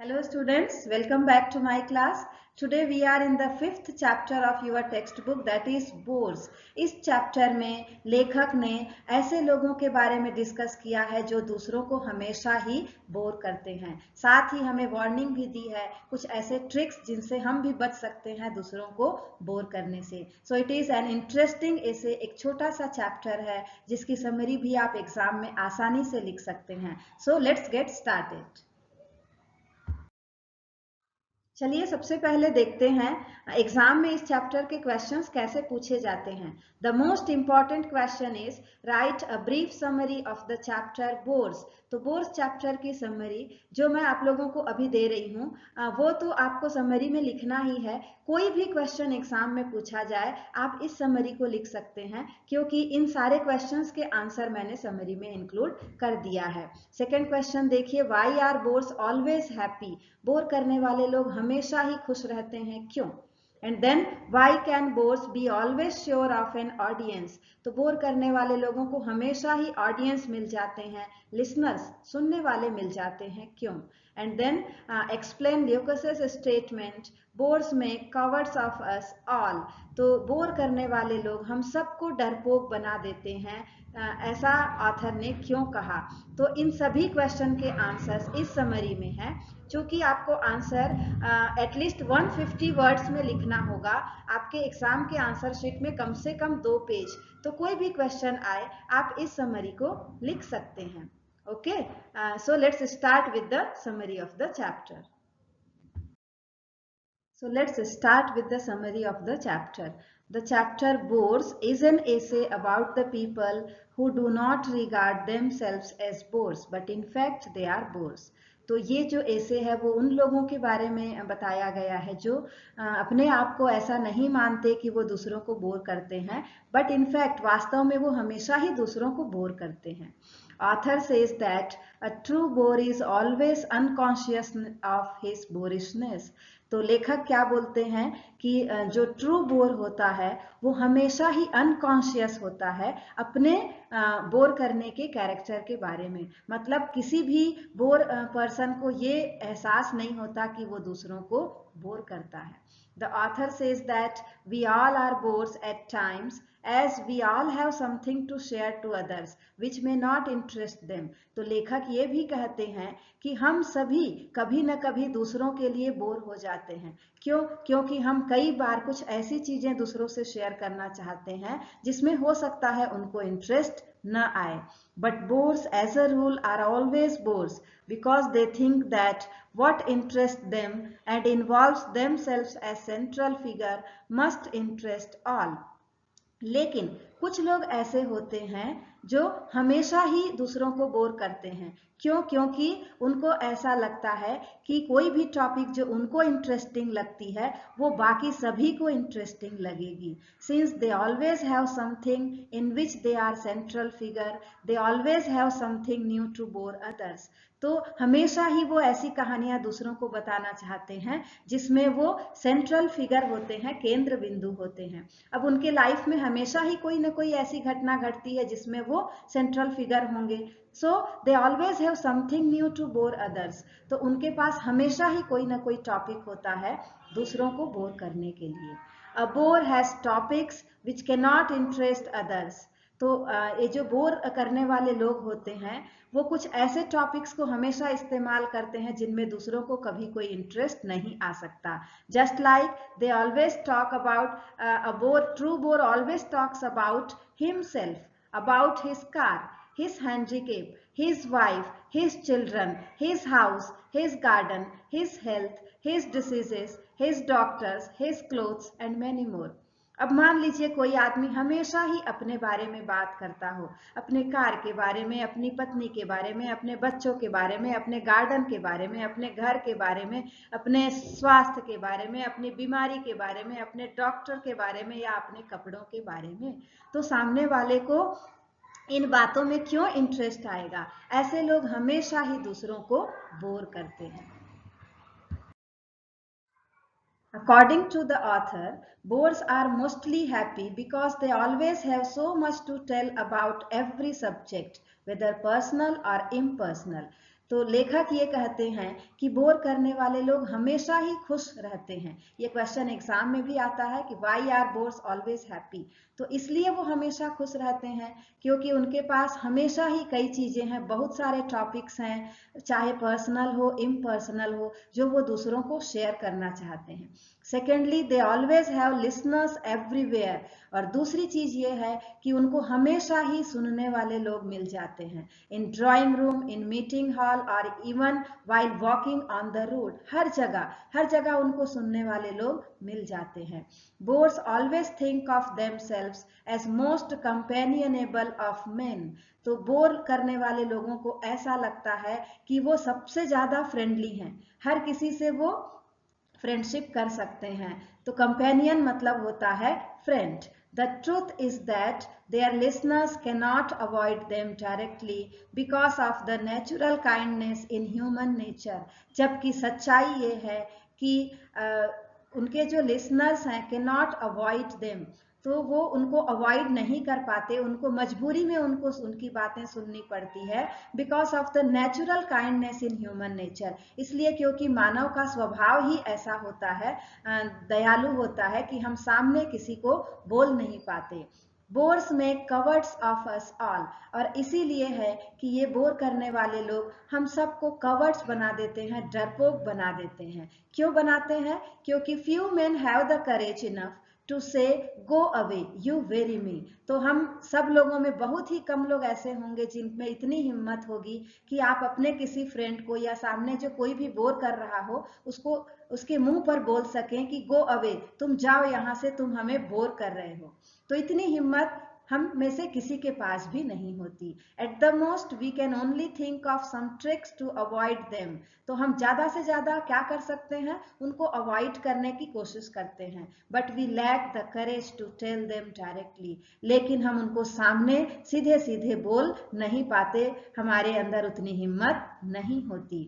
Hello students, welcome back to my class. Today we are in the 5th chapter of your textbook that is bores. इस chapter में लेखक ने ऐसे लोगों के बारे में डिस्कस किया है जो दूसरों को हमेशा ही बोर करते हैं। साथ ही हमें वार्निंग भी दी है कुछ ऐसे ट्रिक्स जिनसे हम भी बच सकते हैं दूसरों को बोर करने से। So it is an interesting ऐसे एक छोटा सा चैप्टर है जिसकी समरी भी आप एग्जाम में आसानी से लिख सकते हैं। So let's get started. चलिए सबसे पहले देखते हैं एग्जाम में इस चैप्टर के क्वेश्चंस कैसे पूछे जाते हैं। The most important question is write a brief summary of the chapter bores. तो बोर्स चैप्टर की समरी जो मैं आप लोगों को अभी दे रही हूँ वो तो आपको समरी में लिखना ही है। कोई भी क्वेश्चन एग्जाम में पूछा जाए आप इस समरी को लिख सकते हैं क्योंकि इन सारे क्वेश्चंस के आंसर मैंने समरी में इंक्लूड कर दिया है। सेकेंड क्वेश्चन देखिए, why are bores always happy. Bore करने वाले लोग हमेशा ही खुश रहते हैं, क्यों? And then why can bores be always sure of an audience. तो बोर करने वाले लोगों को हमेशा ही ऑडियंस मिल जाते हैं, लिसनर्स सुनने वाले मिल जाते हैं, क्यों? एंड देन एक्सप्लेन ल्यूकोसिस स्टेटमेंट, बोर्स में कवर्स ऑफ अस ऑल। तो बोर करने वाले लोग हम सबको डरपोक बना देते हैं, ऐसा ऑथर ने क्यों कहा? तो इन सभी क्वेश्चन के आंसर्स इस समरी में है। चूंकि आपको आंसर एटलीस्ट 150 वर्ड्स में लिखना होगा, आपके एग्जाम के आंसर शीट में कम से कम 2 पेज, तो कोई भी क्वेश्चन आए आप इस समरी को लिख सकते हैं। Okay, so let's start with the summary of the chapter. So let's start with the summary of the chapter. The chapter Bores is an essay about the people who do not regard themselves as bores, but in fact they are bores. तो ये जो ऐसे है वो उन लोगों के बारे में बताया गया है जो अपने आप को ऐसा नहीं मानते कि वो दूसरों को बोर करते हैं, बट इनफैक्ट वास्तव में वो हमेशा ही दूसरों को बोर करते हैं। Author says that a true bore is always unconscious of his borishness. तो लेखक क्या बोलते हैं कि जो ट्रू बोर होता है वो हमेशा ही अनकॉन्शियस होता है अपने बोर करने के कैरेक्टर के बारे में। मतलब किसी भी बोर पर्सन को ये एहसास नहीं होता कि वो दूसरों को बोर करता है। The author says that we all are bores at times as we all have something to share to others which may not interest them. तो लेखक ये भी कहते हैं कि हम सभी कभी न कभी दूसरों के लिए बोर हो जाते हैं। क्यों? क्योंकि हम कई बार कुछ ऐसी चीजें दूसरों से शेयर करना चाहते हैं जिसमें हो सकता है उनको इंटरेस्ट न आए। But bores as a rule are always bores because they think that what interests them and involves themselves as central figure must interest all. लेकिन कुछ लोग ऐसे होते हैं जो हमेशा ही दूसरों को बोर करते हैं। क्यों? क्योंकि उनको ऐसा लगता है कि कोई भी टॉपिक जो उनको इंटरेस्टिंग लगती है वो बाकी सभी को इंटरेस्टिंग लगेगी। Since they always have something in which they are central figure, they always have something new to bore others. तो हमेशा ही वो ऐसी कहानियां दूसरों को बताना चाहते हैं जिसमें वो सेंट्रल फिगर होते हैं, केंद्र बिंदु होते हैं। अब उनके लाइफ में हमेशा ही कोई ना कोई ऐसी घटना घटती है जिसमें वो सेंट्रल फिगर होंगे। So they always have something new to bore others. तो उनके पास हमेशा ही कोई ना कोई टॉपिक होता है दूसरों को बोर करने के लिए। A bore has topics which can not interest others. तो ये जो बोर करने वाले लोग होते हैं वो कुछ ऐसे टॉपिक्स को हमेशा इस्तेमाल करते हैं जिनमें दूसरों को कभी कोई इंटरेस्ट नहीं आ सकता। Just like they always talk about a bore, true bore always talks about himself, about his car, his handicap, his wife, his children, his house, his garden, his health, his diseases, his doctors, his clothes and many more. अब मान लीजिए कोई आदमी हमेशा ही अपने बारे में बात करता हो, अपने कार के बारे में, अपनी पत्नी के बारे में, अपने बच्चों के बारे में, अपने गार्डन के बारे में, अपने घर के बारे में, अपने स्वास्थ्य के बारे में, अपनी बीमारी के बारे में, अपने डॉक्टर के बारे में या अपने कपड़ों के बारे में। तो सामने वाले को इन बातों में क्यों इंटरेस्ट आएगा? ऐसे लोग हमेशा ही दूसरों को बोर करते हैं। According to the author, bores are mostly happy because they always have so much to tell about every subject, whether personal or impersonal. तो लेखक ये कहते हैं कि बोर करने वाले लोग हमेशा ही खुश रहते हैं। ये क्वेश्चन एग्जाम में भी आता है कि why are bores always happy. तो इसलिए वो हमेशा खुश रहते हैं क्योंकि उनके पास हमेशा ही कई चीजें हैं, बहुत सारे टॉपिक्स हैं, चाहे पर्सनल हो इम्पर्सनल हो, जो वो दूसरों को शेयर करना चाहते हैं। Secondly, they always have listeners everywhere. और दूसरी चीज ये है कि उनको हमेशा ही सुनने वाले लोग मिल जाते हैं, in drawing room, in meeting hall और even while walking on the road. हर जगह उनको सुनने वाले लोग मिल जाते हैं। Bores always think of themselves as most companionable of men. तो बोर करने वाले लोगों को ऐसा लगता है कि वो सबसे ज्यादा फ्रेंडली हैं, हर किसी से वो फ्रेंडशिप कर सकते हैं। तो कंपेनियन मतलब होता है friend. The truth is that their listeners cannot avoid them directly because of the natural kindness in human nature। जबकि सच्चाई ये है कि उनके जो लिसनर्स हैं cannot avoid them, तो वो उनको अवॉइड नहीं कर पाते, उनको मजबूरी में उनको उनकी बातें सुननी पड़ती है, because of the natural kindness in human nature. इसलिए क्योंकि मानव का स्वभाव ही ऐसा होता है, दयालु होता है, कि हम सामने किसी को बोल नहीं पाते। बोर्स में कवर्ड्स ऑफ अस ऑल। और इसीलिए है कि ये बोर करने वाले लोग हम सबको कवर्ड्स बना देते हैं, डरपोक बना देते हैं। क्यों बनाते हैं? क्योंकि few men have the courage enough to say go away you weary me. तो हम सब लोगों में बहुत ही कम लोग ऐसे होंगे जिनमें इतनी हिम्मत होगी कि आप अपने किसी फ्रेंड को या सामने जो कोई भी बोर कर रहा हो उसको उसके मुंह पर बोल सकें कि गो अवे, तुम जाओ यहाँ से, तुम हमें बोर कर रहे हो। तो इतनी हिम्मत हम में से किसी के पास भी नहीं होती। At the most we can only think of some tricks to avoid them. तो हम ज्यादा से ज्यादा क्या कर सकते हैं? उनको अवॉइड करने की कोशिश करते हैं। But we lack the courage to tell them directly. लेकिन हम उनको सामने सीधे सीधे बोल नहीं पाते, हमारे अंदर उतनी हिम्मत नहीं होती।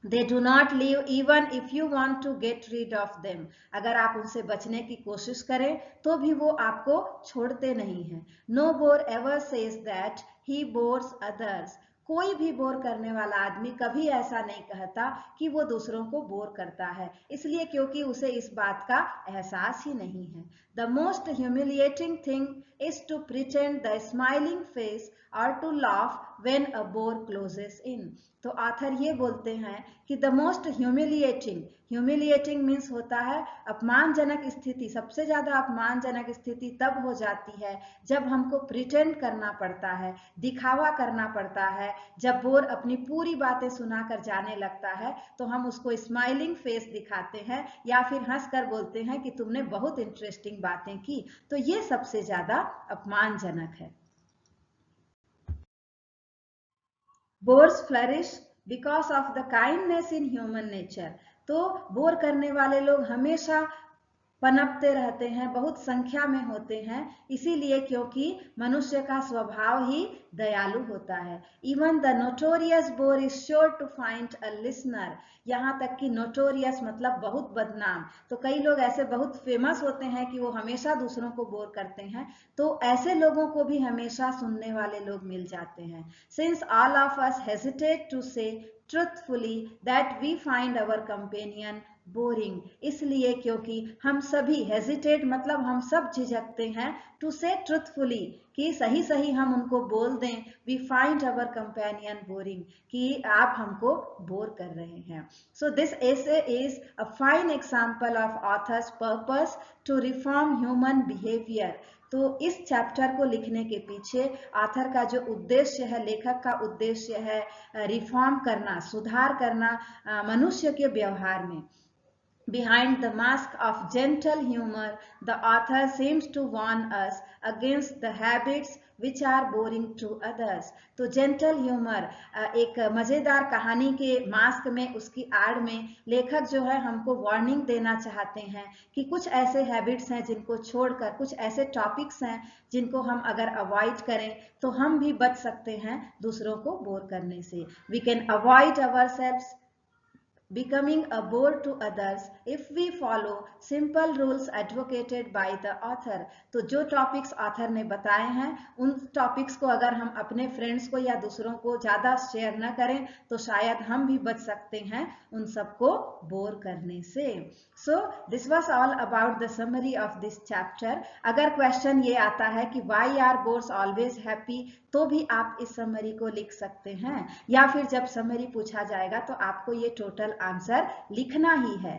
They do not leave even if you want to get rid of them। अगर आप उनसे बचने की कोशिश करें तो भी वो आपको छोड़ते नहीं हैं। No bore ever says that he bores others। कोई भी बोर करने वाला आदमी कभी ऐसा नहीं कहता कि वो दूसरों को बोर करता है, इसलिए क्योंकि उसे इस बात का एहसास ही नहीं है। The most humiliating thing is to pretend the smiling face or to laugh when a bore closes in। तो ऑथर ये बोलते हैं कि द मोस्ट ह्यूमिलिएटिंग मीन्स होता है अपमानजनक स्थिति। सबसे ज्यादा अपमानजनक स्थिति तब हो जाती है जब हमको प्रिटेंड करना पड़ता है, दिखावा करना पड़ता है। जब बोर अपनी पूरी बातें सुनाकर जाने लगता है तो हम उसको स्माइलिंग फेस दिखाते हैं या फिर हंसकर बोलते हैं कि तुमने बहुत इंटरेस्टिंग बातें की। तो ये सबसे ज्यादा अपमानजनक है। Bores flourish because of the kindness in human nature. तो बोर करने वाले लोग हमेशा पनपते रहते हैं, बहुत संख्या में होते हैं, इसीलिए क्योंकि मनुष्य का स्वभाव ही दयालु होता है। Even the notorious bore is sure to find a listener. यहाँ तक कि नोटोरियस मतलब बहुत बदनाम। तो कई लोग ऐसे बहुत फेमस होते हैं कि वो हमेशा दूसरों को बोर करते हैं, तो ऐसे लोगों को भी हमेशा सुनने वाले लोग मिल जाते हैं। Since all of us hesitate to say truthfully that we find our companion boring. इसलिए क्योंकि हम सभी हेजिटेट मतलब हम सब झिझकते हैं, टू से ट्रुथफुली कि सही सही हम उनको बोल दें, we find our companion boring कि आप हमको बोर कर रहे हैं। So this essay is a fine example of author's purpose to reform human behaviour. तो इस चैप्टर को लिखने के पीछे ऑथर का जो उद्देश्य है, लेखक का उद्देश्य है रिफॉर्म करना, सुधार करना मनुष्य के व्यवहार में। Behind the mask of gentle humor, the author seems to warn us against the habits which are boring to others। तो gentle humor एक मजेदार कहानी के मास्क में, उसकी आड़ में लेखक जो है हमको वार्निंग देना चाहते हैं कि कुछ ऐसे हैबिट्स हैं जिनको छोड़कर, कुछ ऐसे टॉपिक्स हैं जिनको हम अगर अवॉइड करें तो हम भी बच सकते हैं दूसरों को बोर करने से। We can avoid ourselves becoming a bore to others if we follow simple rules advocated by the author। तो जो टॉपिक्स ऑथर ने बताए हैं उन टॉपिक्स को अगर हम अपने फ्रेंड्स को या दूसरों को ज़्यादा शेयर न करें तो शायद हम भी बच सकते हैं उन सबको बोर करने से। So this was all about the summary of this chapter. अगर क्वेश्चन ये आता है कि why are bores always happy, तो भी आप इस समरी को लिख सकते हैं, या फिर जब समरी पूछा जाएगा तो आपको ये टोटल आंसर लिखना ही है।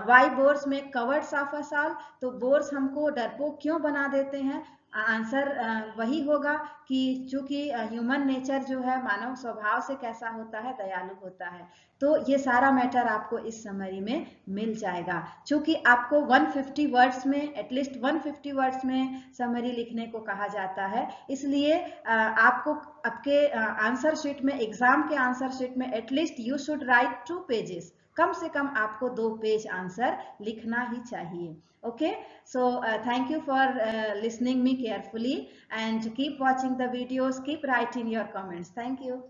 वाई बोर्स में कवर्ड्स ऑफ अ साल, तो बोर्स हमको डरपोक क्यों बना देते हैं? आंसर वही होगा कि चूंकि ह्यूमन नेचर जो है मानव स्वभाव से कैसा होता है, दयालु होता है। तो ये सारा मैटर आपको इस समरी में मिल जाएगा। चूंकि आपको 150 वर्ड्स में, एटलीस्ट 150 वर्ड्स में समरी लिखने को कहा जाता है, इसलिए आपको आपके आंसर शीट में, एग्जाम के आंसर शीट में at least you should write 2 pages, कम से कम आपको 2 पेज आंसर लिखना ही चाहिए। Okay, so thank you for listening me carefully and keep watching the videos, keep writing your comments. Thank you.